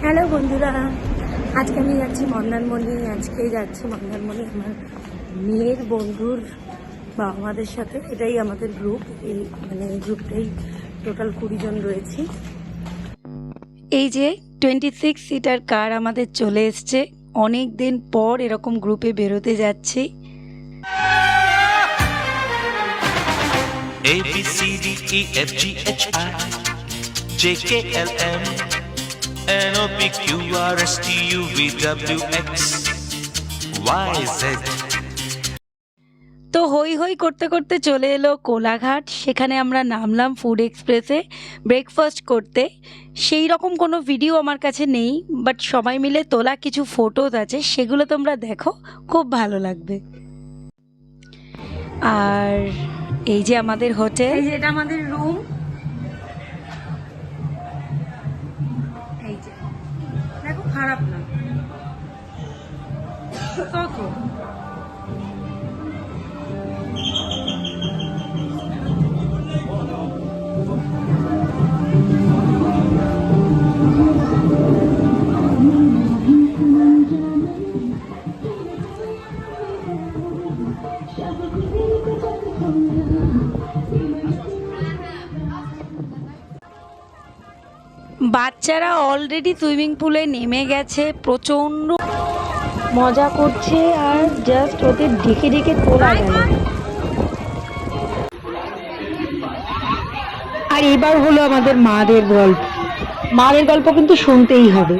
Hello বন্ধুরা, আজকে আমি যাচ্ছি মন্দারমণি। আজকে যাচ্ছি মন্দারমণি আমার মেয়ের বন্ধুর বাবা মাদের সাথে। এটাই আমাদের গ্রুপ, এই গ্রুপটাই টোটাল 20 জন রয়েছি। এই যে 26 সিটার কার আমাদের চলে এসছে। অনেক দিন পর এরকম গ্রুপে বেরোতে যাচ্ছি। A B C D E F G H I J K L M N O P Q R S T U V W X Y Z। তো হই হই করতে করতে চলে এলো কোলাঘাট। সেখানে আমরা নামলাম ফুড এক্সপ্রেসে ব্রেকফাস্ট করতে। সেই রকম কোনো ভিডিও আমার কাছে নেই, বাট সবাই মিলে তোলা কিছু ফটোজ আছে, সেগুলো তোমরা দেখো, খুব ভালো লাগবে। আর এই যে আমাদের হোটেল, এই যে এটা আমাদের রুম। এই যে দেখো, খারাপ না কত। বাচ্চারা অলরেডি সুইমিং পুলে নেমে গেছে, প্রচণ্ড মজা করছে, আর জাস্ট ওদের ডেকে ডেকে তোলা গেল। আর এবার হলো আমাদের মাদের গল্প। মাদের গল্প কিন্তু শুনতেই হবে।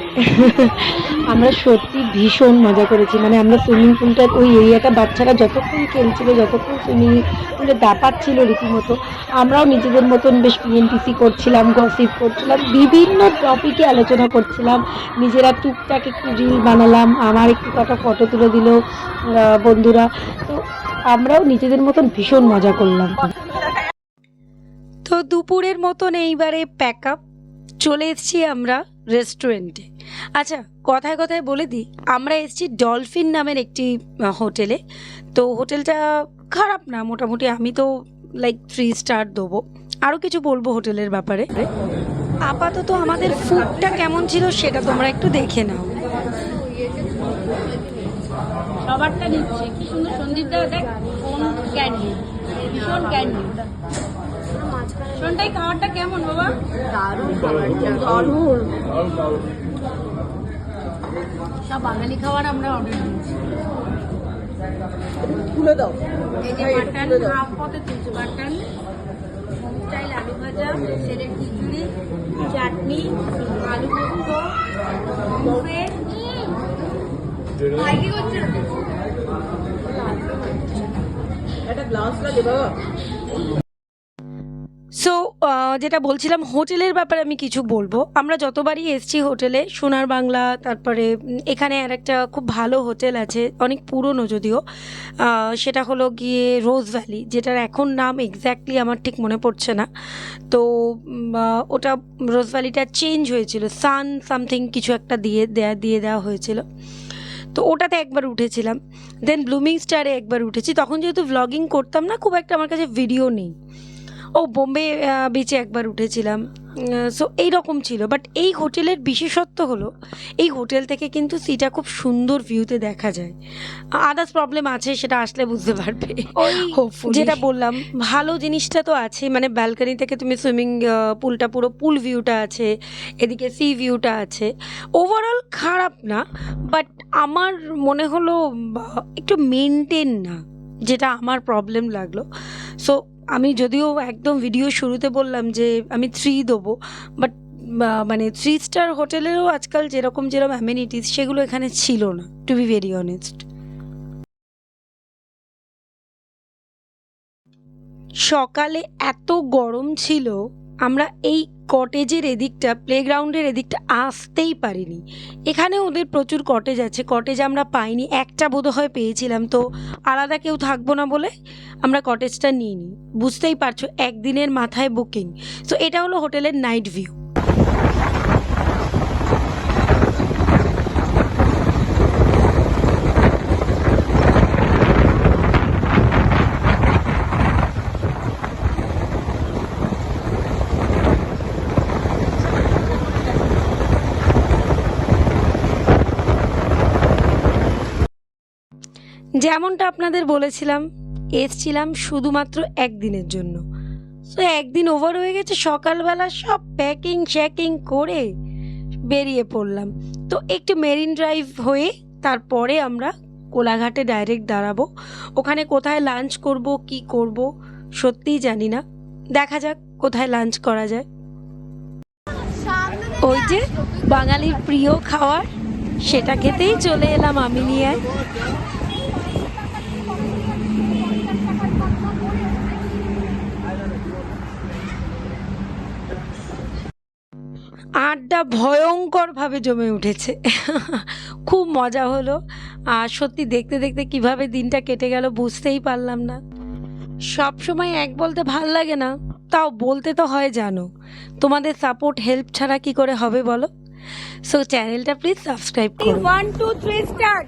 আমরা সত্যি ভীষণ মজা করেছি। আমরা সুইমিং পুলটার ওই এরিয়াটা বাচ্চারা যতক্ষণ খেলছিল, যতক্ষণ সুইমিং পুলে দাপাচ্ছিল রীতিমতো, আমরাও নিজেদের মতন বেশ পিএনটিসি করছিলাম, গসিপ করছিলাম, বিভিন্ন টপিকে আলোচনা করছিলাম। নিজেরা টুকটাক একটু রিল বানালাম, আমার একটু কটা ফটো তুলে দিল বন্ধুরা। তো আমরাও নিজেদের মতন ভীষণ মজা করলাম। তো দুপুরের মতন এইবারে প্যাক আপ, চলে এসেছি আমরা রেস্টুরেন্টে। আচ্ছা, কথায় কথায় বলে দিই, আমরা এসেছি ডলফিন নামের একটি হোটেলে। তো হোটেলটা খারাপ না, মোটামুটি আমি তো লাইক 3 স্টার দেবো। আরও কিছু বলবো হোটেলের ব্যাপারে। আপাতত আমাদের ফুডটা কেমন ছিল সেটা তোমরা একটু দেখে নাও। সবারটা নিচ্ছে কি সুন্দর। সন্দীপদা দেখ, কোন ক্যান্ডি, ভীষণ ক্যান্ডি। শোনটাই খাবারটা কেমন বাবা? দারুণ খাবার, দারুণ। সব বাঙালি খাবার আমরা অর্ডার দিয়েছি। তুলে দাও। এই যে মাটন, হাফ পথে তুলছে মাটন, হোম স্টাইল আলু ভাজা, সেরের খিচুড়ি, চাটনি, আলু পোস্ত, কি করছে? একটা গ্লাস লাগে বাবা। সো যেটা বলছিলাম, হোটেলের ব্যাপারে আমি কিছু বলবো। আমরা যতবারই এসছি হোটেলে, সোনার বাংলা, তারপরে এখানে আর একটা খুব ভালো হোটেল আছে, অনেক পুরনো যদিও, সেটা হলো গিয়ে রোজ ভ্যালি, যেটার এখন নাম এক্স্যাক্টলি আমার ঠিক মনে পড়ছে না। তো ওটা রোজ ভ্যালিটা চেঞ্জ হয়েছিল, সান সামথিং কিছু একটা দিয়ে দেওয়া হয়েছিল। তো ওটাতে একবার উঠেছিলাম। দেন ব্লুমিং স্টারে একবার উঠেছি। তখন যেহেতু ভ্লগিং করতাম না, খুব একটা আমার কাছে ভিডিও নেই। বোম্বে বিচে একবার উঠেছিলাম। সো এইরকম ছিল। বাট এই হোটেলের বিশেষত্ব হলো, এই হোটেল থেকে কিন্তু সিটা খুব সুন্দর ভিউতে দেখা যায়। আদার্স প্রবলেম আছে, সেটা আসলে বুঝতে পারবে। ওই যেটা বললাম, ভালো জিনিসটা তো আছে, ব্যালকনি থেকে তুমি সুইমিং পুলটা, পুরো পুল ভিউটা আছে, এদিকে সি ভিউটা আছে। ওভারঅল খারাপ না, বাট আমার মনে হলো একটু মেনটেন না, যেটা আমার প্রবলেম লাগলো। সো আমি যদিও একদম ভিডিও শুরুতে বললাম যে আমি 3 দেবো, বাট 3 স্টার হোটেলেরও আজকাল যেরকম অ্যামেনিটিস, সেগুলো এখানে ছিল না, টু বি ভেরি অনেস্ট। সকালে এত গরম ছিল, আমরা এই কটেজের এদিকটা, প্লেগ্রাউন্ডের এদিকটা আসতেই পারিনি। এখানে ওদের প্রচুর কটেজ আছে, কটেজ আমরা পাইনি, একটা বোধহয় পেয়েছিলাম। তো আলাদা কেউ থাকবো না বলে আমরা কটেজটা নিইনি। বুঝতেই পারছো, একদিনের মাথায় বুকিং। সো এটা হলো হোটেলের নাইট ভিউ। যেমনটা আপনাদের বলেছিলাম, এসছিলাম শুধুমাত্র একদিনের জন্য। তো একদিন ওভার হয়ে গেছে, সকালবেলা সব প্যাকিং শ্যাকিং করে বেরিয়ে পড়লাম। তো একটু মেরিন ড্রাইভ হয়ে তারপরে আমরা কোলাঘাটে ডাইরেক্ট দাঁড়াবো। ওখানে কোথায় লাঞ্চ করব কি করব সত্যিই জানি না, দেখা যাক কোথায় লাঞ্চ করা যায়। ওই যে বাঙালির প্রিয় খাবার, সেটা খেতেই চলে এলাম আমিনিয়ায়। আড্ডা ভয়ঙ্করভাবে জমে উঠেছে, খুব মজা হলো। আর সত্যি দেখতে দেখতে কিভাবে দিনটা কেটে গেল বুঝতেই পারলাম না। সব সময় এক বলতে ভাল লাগে না, তাও বলতে তো হয় জানো। তোমাদের সাপোর্ট হেল্প ছাড়া কি করে হবে বলো? সো চ্যানেলটা প্লিজ সাবস্ক্রাইব করো। 1 2 3 স্টার্ট।